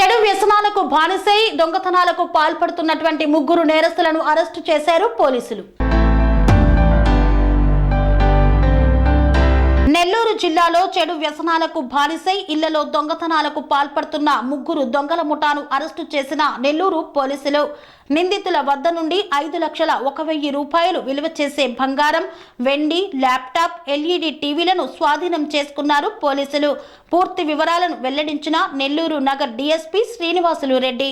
చెడు వ్యసనాలకు బానిసై దొంగతనాలకు పాల్పడుతున్నటువంటి ముగ్గురు నేరస్తులను అరెస్టు చేశారు పోలీసులు. నెల్లూరు జిల్లాలో చెడు వ్యసనాలకు బానిసై ఇళ్లలో దొంగతనాలకు పాల్పడుతున్న ముగ్గురు దొంగల ముఠాను అరెస్టు చేసిన నెల్లూరు పోలీసులు నిందితుల వద్ద నుండి 5,01,000 రూపాయలు విలువ చేసే బంగారం, వెండి, ల్యాప్టాప్, ఎల్ఈడి టీవీలను స్వాధీనం చేసుకున్నారు పోలీసులు. పూర్తి వివరాలను వెల్లడించిన నెల్లూరు నగర్ డీఎస్పీ శ్రీనివాసులు రెడ్డి.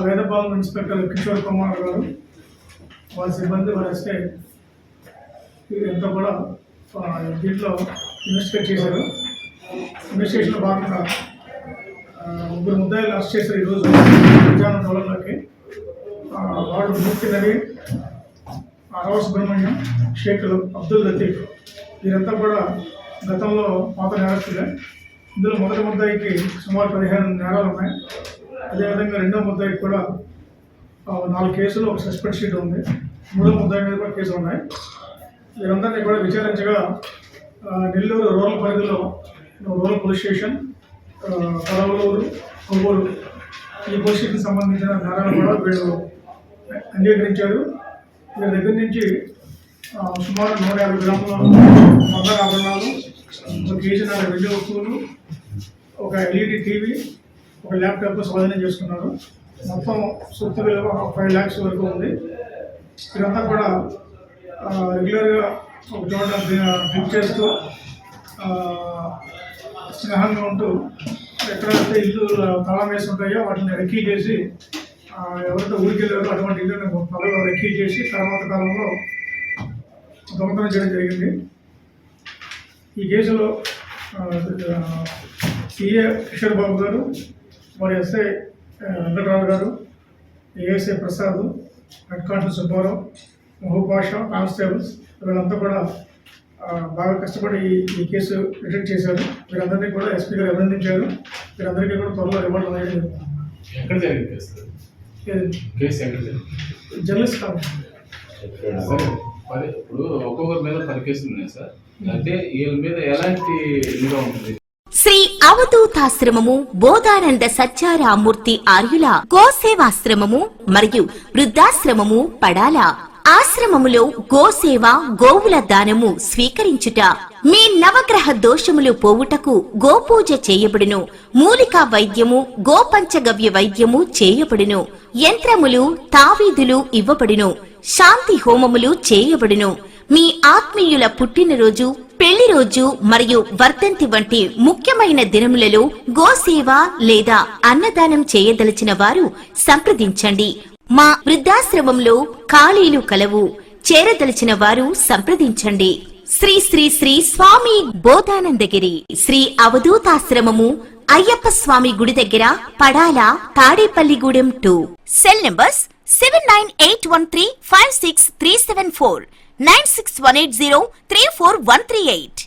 వేదపాలెం ఇన్స్పెక్టర్ కిషోర్ కుమార్ గారు వారి సిబ్బంది వస్తే ఇదంతా కూడా దీంట్లో ఇన్వెస్టిగేట్ చేశారు. ఇన్వెస్టిగేషన్లో భాగంగా ముగ్గురు ముద్దాయిలు అరెస్ట్ చేశారు. ఈరోజు మధ్యాహ్నం 12 వాడు మూర్తి నవీన్, అరవ సుబ్రహ్మణ్యం, షేకులు, అబ్దుల్ లతీఫ్ వీరంతా కూడా గతంలో పాత నేరస్తులే. ఇందులో మొదటి ముద్దాయికి సుమారు 15 నేరాలు ఉన్నాయి. అదేవిధంగా రెండో ముద్దాయికి కూడా 4 కేసులు, ఒక సస్పెండ్ షీట్ ఉంది. మూడో ముద్దాయి మీద కూడా కేసులు ఉన్నాయి. వీరందరినీ కూడా విచారించగా నెల్లూరు రూరల్ పరిధిలో rural police station, Padavaluru, Kovvur ఈ పోలీస్ స్టేషన్కి సంబంధించిన నేరాలు కూడా వీళ్ళు అంగీకరించారు. వీరి దగ్గర నుంచి సుమారు 150 గ్రాముల బంగారు ఆభరణాలు, 1 కేజీన్నర వెండి వస్తువులు, ఒక ఎల్ఈడి టీవీ, ఒక ల్యాప్టాప్ స్వాధీనం చేసుకున్నారు. మొత్తం సొత్తు విలువ 5 lakhs వరకు ఉంది. ఇదంతా కూడా రెగ్యులర్గా ఒక చోట డ్రింక్ చేస్తూ స్నేహంగా ఉంటూ ఎక్కడైతే ఇల్లు తాళం వేసి ఉంటాయో వాటిని రెక్కీ చేసి ఎవరితో ఊరికి వెళ్ళారో అటువంటి ఇల్లుని త్వరలో రెక్కీ చేసి తర్వాత కాలంలో దొంగతనం చేయడం జరిగింది. ఈ కేసులో సిఏ కిషోర్ బాబు గారు, మరి ఎస్ఐ వెంకటరావు గారు, ASI Prasad, head constable Subbarao, Mahaboob Basha, constables వీళ్ళంతా కూడా బాగా కష్టపడి ఈ కేసు డిటెక్ట్ చేశారు. వీరందరినీ కూడా ఎస్పీ గారు అభినందించారు. వీరందరికీ కూడా త్వరలో రివార్డు అనేది జర్నలిస్ట్ ఇప్పుడు ఒక్కొక్కరి మీద 10 కేసులు ఉన్నాయి సార్. అయితే వీళ్ళ మీద ఎలాంటి నిఘా ఉంటుంది? శ్రీ అవధూతాశ్రమము, బోధానంద సత్యారామూర్తి ఆర్యుల గోసేవాశ్రమము మరియు వృద్ధాశ్రమము పడాల. ఆశ్రమములో గోసేవ, గోవుల దానము స్వీకరించుట, మీ నవగ్రహ దోషములు పోవుటకు గోపూజ చేయబడును. మూలికా వైద్యము, గోపంచగవ్య వైద్యము చేయబడును. యంత్రములు, తావీదులు ఇవ్వబడును. శాంతి హోమములు చేయబడును. మీ ఆత్మీయుల పుట్టినరోజు, పెళ్లి రోజు మరియు వర్ధంతి వంటి ముఖ్యమైన దినములలో గోసేవ లేదా అన్నదానం చేయదలిచిన వారు సంప్రదించండి. మా వృద్ధాశ్రమంలో ఖాళీలు కలవు. చేరదలిచిన వారు సంప్రదించండి. శ్రీ శ్రీ శ్రీ స్వామి బోధానందగిరి శ్రీ అవధూతాశ్రమము, అయ్యప్ప స్వామి గుడి దగ్గర, పడాల, తాడేపల్లిగూడెం 2. Cell numbers 7981356374, 9618034 138.